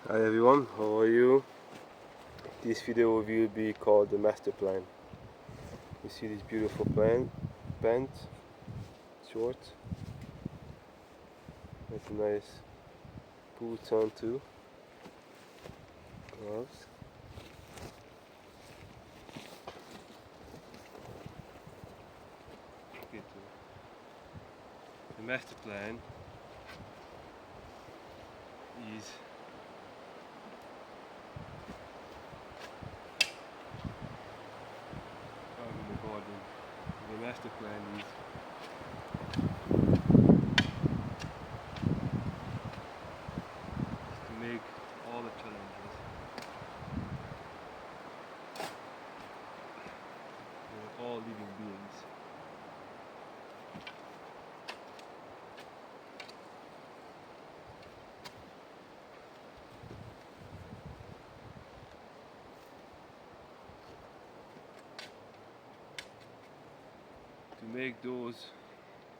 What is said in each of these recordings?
Hi everyone, how are you? This video will be called the master plan. You see this beautiful pant, short, with nice boots on too, gloves. Okay, the master plan is out in the garden. The master plan is to make all the challenges for all living beings to make those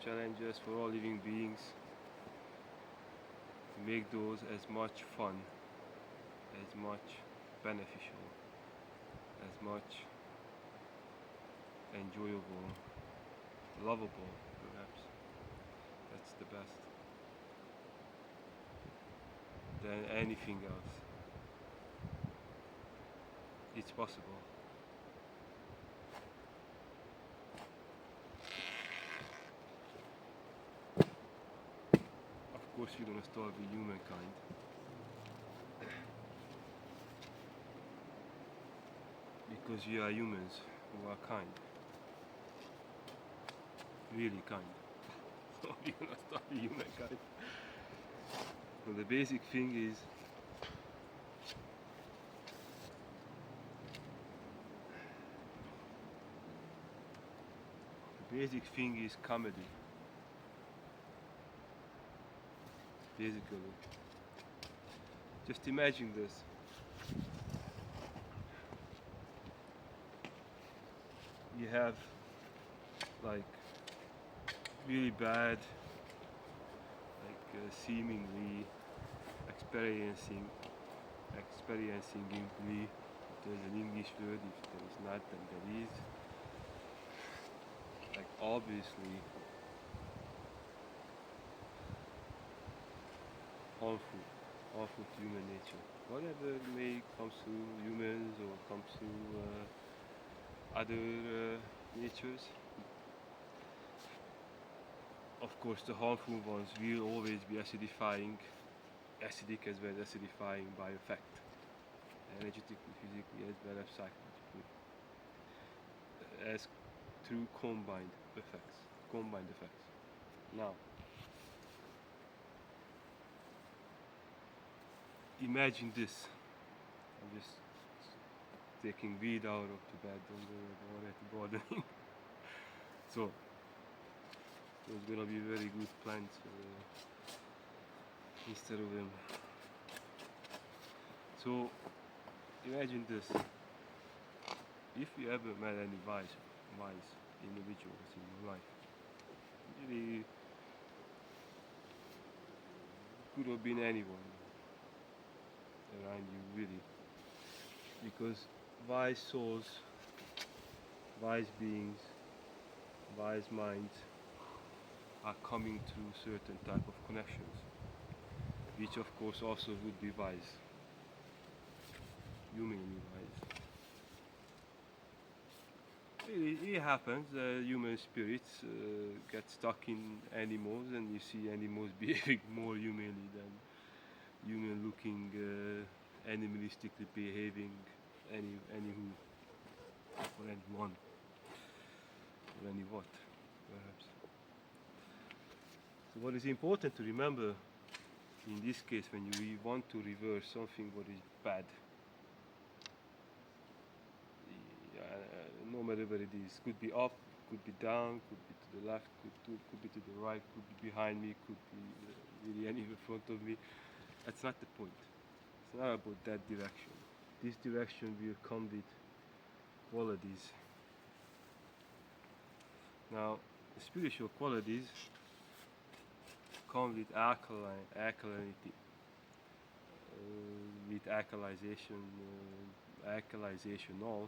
challenges for all living beings, to make those as much fun, as much beneficial, as much enjoyable, lovable perhaps, that's the best, than anything else. It's possible. Of course we're gonna start with humankind. Because we are humans who are kind. Really kind. So we're gonna start with humankind. So the basic thing is comedy. Basically. Just imagine this. You have like really bad, seemingly experiencing English. If there's an English word, if there is not, then there is. Like obviously harmful to human nature. Whatever may comes to humans or comes to other natures. Of course, the harmful ones will always be acidic as well as acidifying by effect, energetically, physically, as well as psychologically, as through combined effects. Now, imagine this. I'm just taking weed out of the bed on the gardening. So there's gonna be very good plants instead of them. So imagine this. If you ever met any wise individuals in your life, really could have been anyone around you, really, because wise souls, wise beings, wise minds are coming through certain type of connections, which of course also would be wise, humanly wise. It happens, human spirits get stuck in animals, and you see animals behaving more humanly than human looking, animalistically behaving anywho, or anyone, or any what, perhaps. So what is important to remember in this case, when you want to reverse something what is bad, no matter where it is, could be up, could be down, could be to the left, could be to the right, could be behind me, could be really anywhere in front of me. That's not the point. It's not about that direction. This direction will come with qualities. Now, the spiritual qualities come with alkalinity. alkalizational.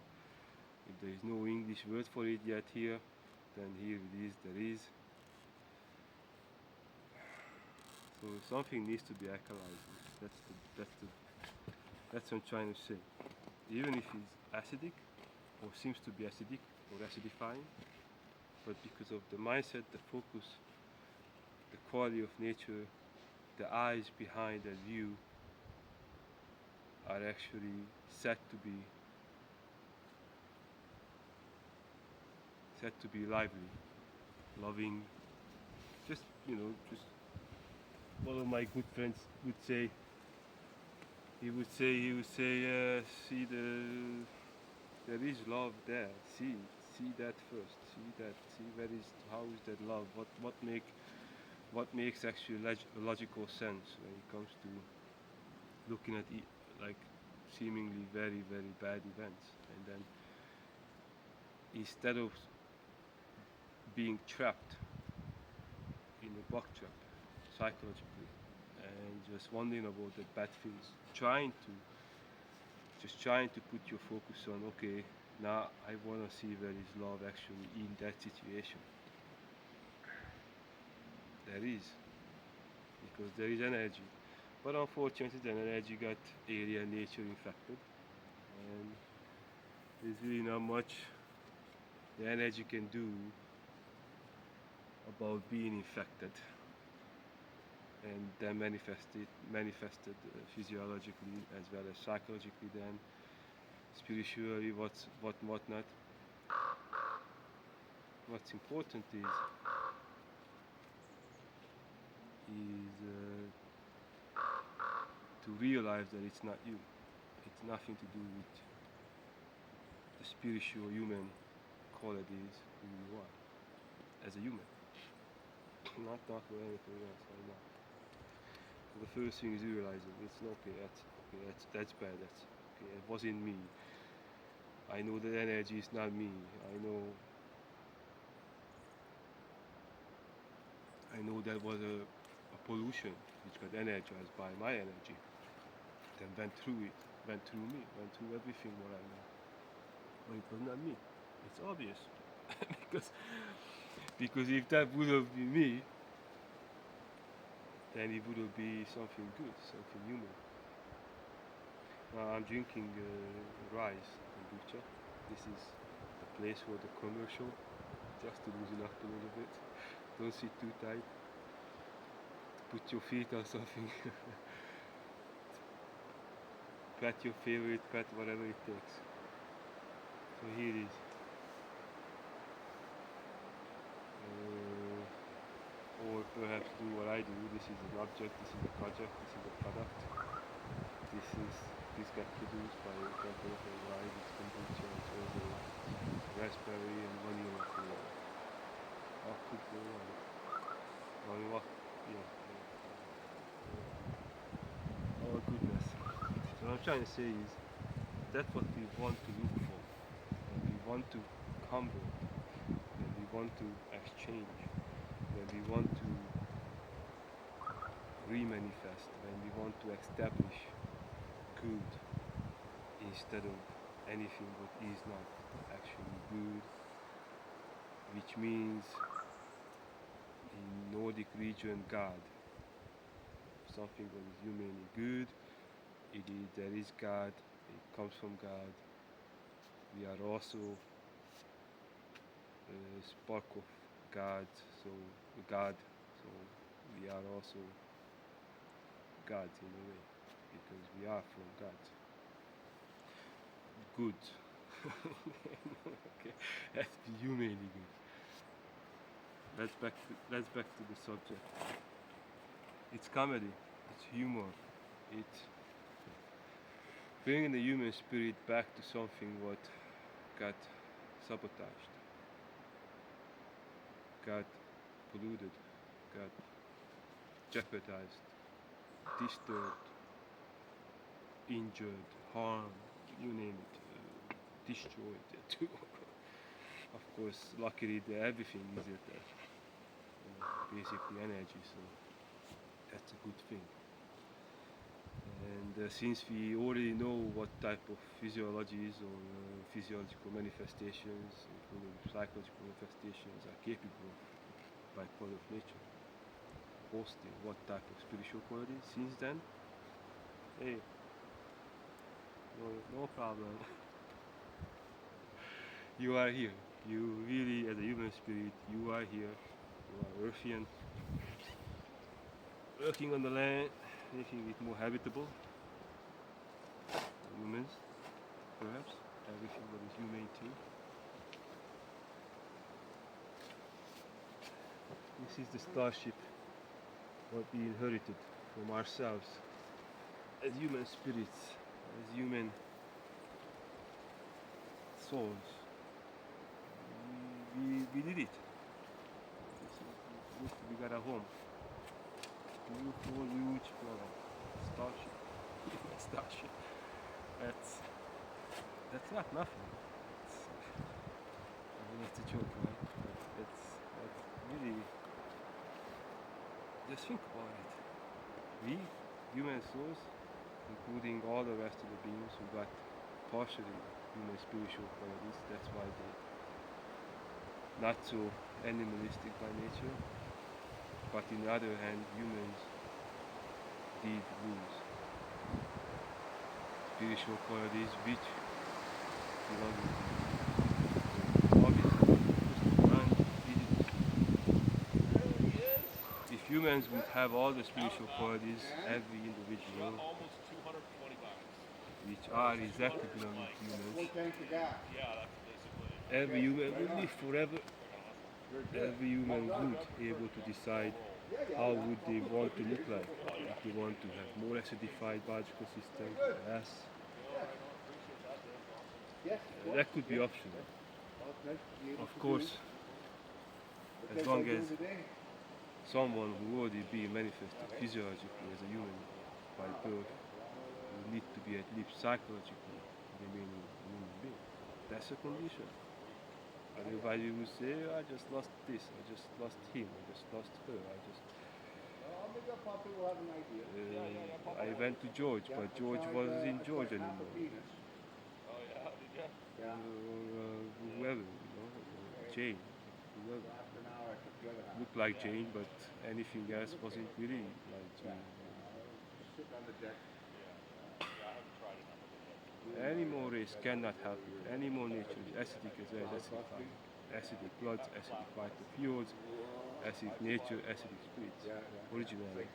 If there is no English word for it yet here, then here it is. There is. So something needs to be alkalized. That's what I'm trying to say. Even if it's acidic, or seems to be acidic or acidifying, but because of the mindset, the focus, the quality of nature, the eyes behind that view are actually set to be lively, loving. Just just one of my good friends would say. He would say, see there is love there. See that first. See that. See how is that love? What makes actually logical sense when it comes to looking at like seemingly very very bad events, and then instead of being trapped in a bug trap psychologically and just wondering about the bad things, trying to put your focus on, okay, now I want to see where is love actually in that situation. There is, because there is energy, but unfortunately the energy got alien nature infected, and there's really not much the energy can do about being infected and then manifested physiologically as well as psychologically, then spiritually, whatnot. What's important is to realize that it's not you. It's nothing to do with the spiritual human qualities who you are as a human. Not for anything else. Not. So the first thing is realizing it's okay. That's bad. That's okay. It wasn't me. I know that energy is not me. I know that was a pollution which got energized by my energy. Then went through it, went through me, went through everything what I know. But it was not me. It's obvious. because if that would have been me, then it would have been something good, something human. Now I'm drinking rice kombucha. This is the place for the commercial, just to loosen up a little bit. Don't sit too tight. Put your feet on something. Pat your favorite pet, whatever it takes. So here it is. Or perhaps do what I do. This is an object, this is a project, this is a product. This got produced by a company called Rice. It's kombucha, it's also raspberry and vanilla flavor. How could go wrong? Vanilla, yeah. Oh goodness. So what I'm trying to say is, that's what we want to look for. And we want to convert. And we want to exchange. When we want to remanifest, when we want to establish good instead of anything that is not actually good, which means in Nordic region God, something that is humanly good, there is God, it comes from God. We are also a spark of God, so we are also God in a way, because we are from God. Good. Okay, that's humanly good. Let's back to the subject. It's comedy, it's humor, it's bringing the human spirit back to something what got sabotaged, got polluted, got jeopardized, disturbed, injured, harmed, you name it, destroyed too. Of course, luckily everything is there, basically energy, so that's a good thing. And since we already know what type of physiologies or physiological manifestations, including psychological manifestations, are capable of by part of nature, hosting what type of spiritual qualities, since then, hey, no problem. You are here. You really, as a human spirit, you are here. You are Earthian, working on the land, making it more habitable. Humans, perhaps, everything that is humane too. This is the starship, what we inherited from ourselves as human spirits, as human souls. We did it. We got a home. Beautiful, huge planet. Starship. Starship. That's not nothing. I mean, it's a joke, right? But that's really. Just think about it. We, human souls, including all the rest of the beings who got partially human spiritual qualities, that's why they not so animalistic by nature, but on the other hand, humans did lose spiritual qualities which belong to obviously if humans would have all the spiritual qualities, every individual which are exactly belonging to humans, every human would live forever. Every human would be able to decide how would they want to look like. If they want to have more acidified biological system, less. That could be optional. Of course, as long as someone who already be manifested physiologically as a human by birth will need to be at least psychologically remaining a human being. That's a condition. Otherwise you would say, I just lost this, I just lost him, I just lost her, I went to George, but George wasn't in George anymore. Whoever, Jane, whoever. Looked like Jane, but anything else wasn't really like Jane. Animal race cannot help it. Animal nature is acidic as well as acidified. Acidic bloods, acidic fields, acidic nature, acidic spirits. Originally.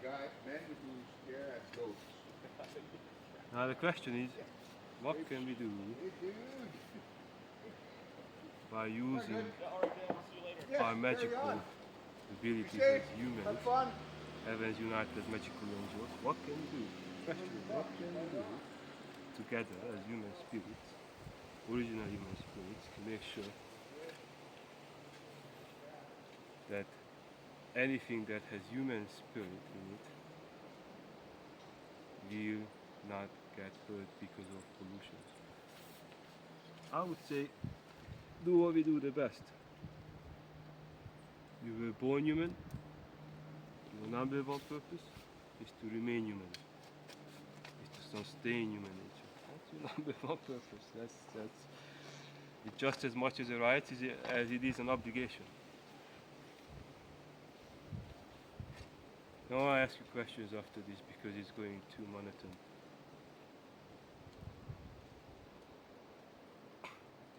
Now the question is, what can we do by using our magical abilities as humans, heavens united magical angels? What can we do? Question is, what can we do together as human spirits, original human spirits, to make sure that anything that has human spirit in it will not get hurt because of pollution. I would say do what we do the best. You were born human. Your number one purpose is to remain human, is to sustain human nature. That's your number one purpose. That's it's just as much as a right as it is an obligation. Now I ask you questions after this because it's going too monotone.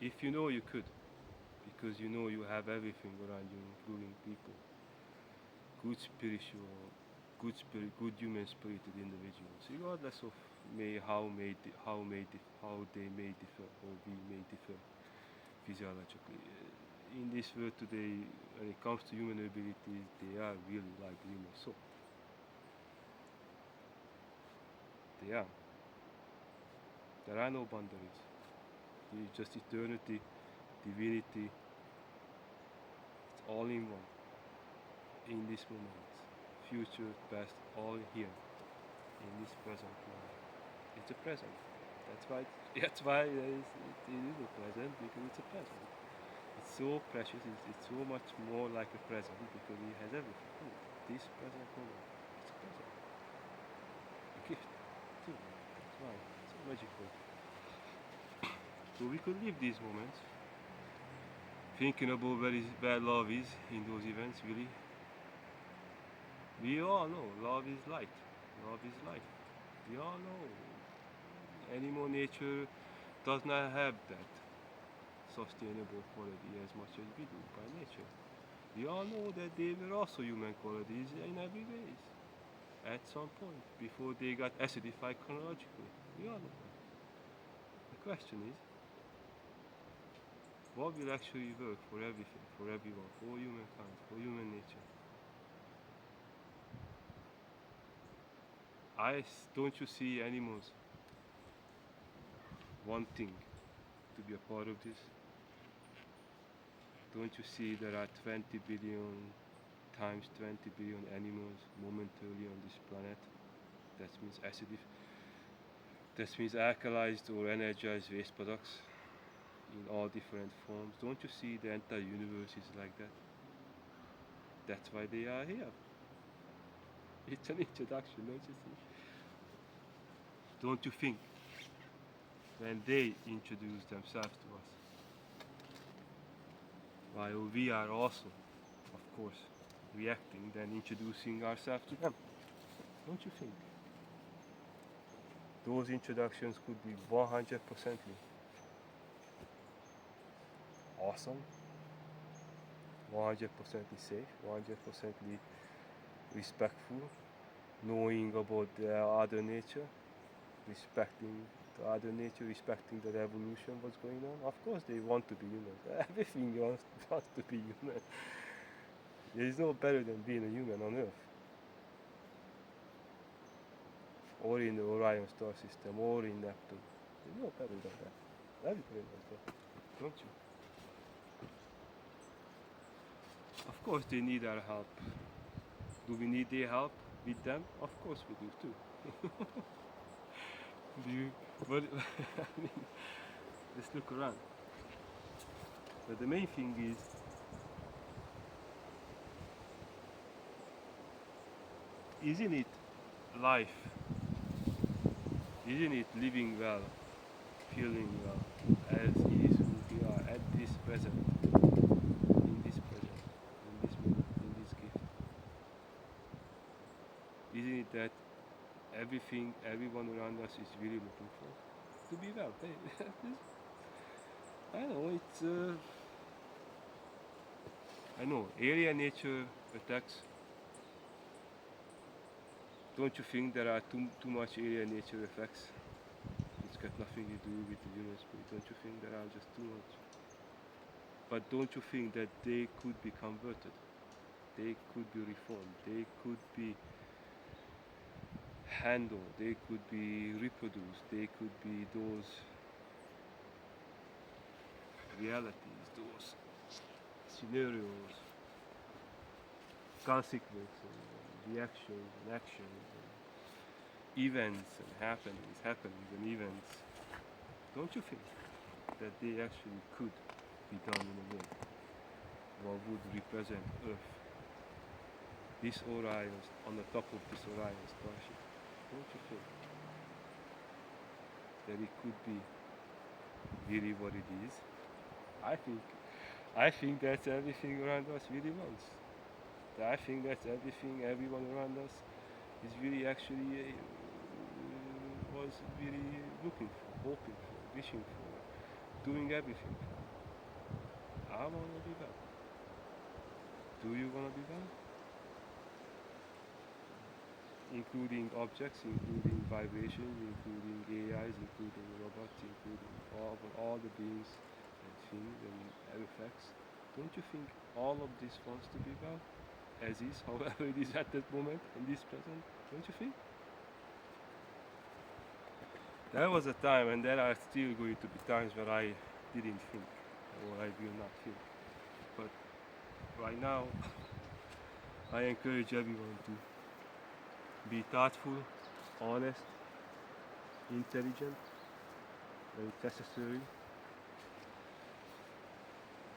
If you know you could, because you know you have everything around you, including people, good spiritual, good human spirited individuals, regardless of how they may differ or we may differ physiologically. In this world today, when it comes to human abilities, they are really like human soul. They are. There are no boundaries. It's just eternity, divinity. It's all in one. In this moment, future, past, all here. In this present moment, it's a present. That's why it is a present, because it's a present. It's so precious. It's so much more like a present because it has everything. This present moment, it's a present. A gift too. magical. So we could live these moments, thinking about where love is in those events, really. We all know love is light, love is life. We all know animal nature does not have that sustainable quality as much as we do by nature. We all know that they were also human qualities in every ways at some point before they got acidified chronologically. We all know that. The question is, what will actually work for everything, for everyone, for humankind, for human nature? Don't you see animals wanting to be a part of this? Don't you see there are 20 billion times 20 billion animals momentarily on this planet? That means that means alkalized or energized waste products in all different forms. Don't you see the entire universe is like that? That's why they are here. It's an introduction, don't you see? Don't you think when they introduce themselves to us, while we are also, of course, reacting, then introducing ourselves to them? Don't you think? Those introductions could be 100% awesome, 100% safe, 100% respectful, knowing about the other nature, respecting the other nature, respecting the revolution, what's going on. Of course, they want to be human. Everything wants to be human. There is no better than being a human on Earth, or in the Orion star system, or in Neptune. There's no better than that. Everybody knows that, don't you? Of course, they need our help. Do we need their help with them? Of course, we do too. Do you? But I mean, let's look around. But the main thing is, isn't it life? Isn't it living well, feeling well, as is who we are at this present, in this present, in this moment, in this gift? Isn't it that everything, everyone around us is really looking for? To be well. Hey, I know it's. I know alien nature attacks. Don't you think there are too much alien nature effects? It's got nothing to do with the human spirit. Don't you think there are just too much? But don't you think that they could be converted? They could be reformed. They could be handled. They could be reproduced. They could be those realities, those scenarios, consequences, reactions and actions, and events and happenings and events. Don't you think that they actually could be done in a way what would represent Earth, this Orion, on the top of this Orion starship? Don't you think that it could be really what it is? I think that's everything around us really wants. I think that's everything everyone around us is really actually was really looking for, hoping for, wishing for, doing everything for. I want to be well. Do you want to be well? Including objects, including vibrations, including AIs, including robots, including all the beings and things and effects. Don't you think all of this wants to be well? As is, however it is at that moment, in this present, don't you think? There was a time, and there are still going to be times where I didn't think, or I will not think. But right now, I encourage everyone to be thoughtful, honest, intelligent, when it's necessary,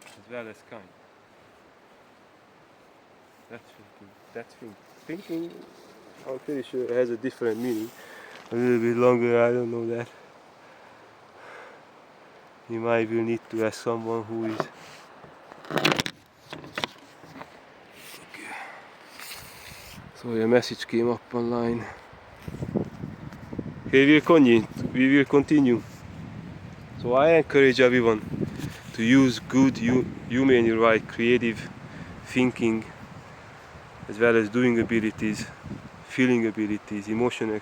as well as kind. That's thinking. That's thinking. Thinking, I'm pretty sure it has a different meaning. A little bit longer, I don't know that. You might will need to ask someone who is. Okay. So a message came up online. Okay, we will continue. So I encourage everyone to use good human right creative thinking as well as doing abilities, feeling abilities, emotional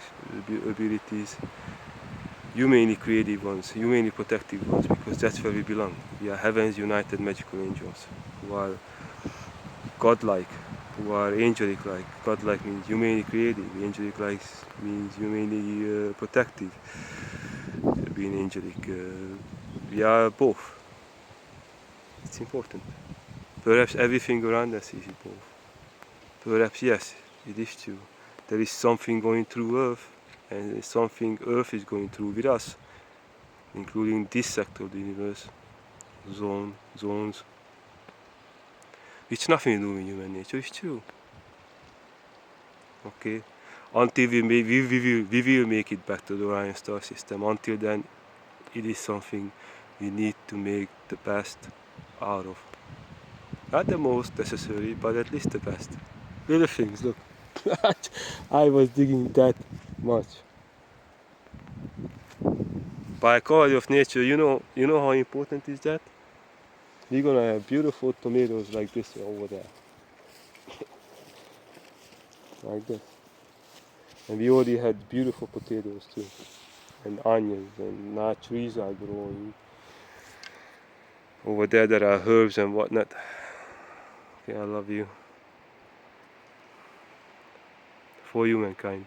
abilities, humanly creative ones, humanly protective ones, because that's where we belong. We are heaven's united magical angels who are godlike, who are angelic like. Godlike means humanly creative, angelic like means humanly protective, being angelic. We are both. It's important. Perhaps everything around us is both. Perhaps yes, it is true. There is something going through Earth, and something Earth is going through with us, including this sector of the universe, zones, which nothing to do with human nature. It's true. Okay, until we will make it back to the Orion star system. Until then, it is something we need to make the best out of. Not the most necessary, but at least the best. Little things, look. I was digging that much. By quality of nature, you know how important is that? We're gonna have beautiful tomatoes like this over there. Like this. And we already had beautiful potatoes too. And onions, and now trees are growing. Over there are herbs and whatnot. Okay, I love you. For humankind.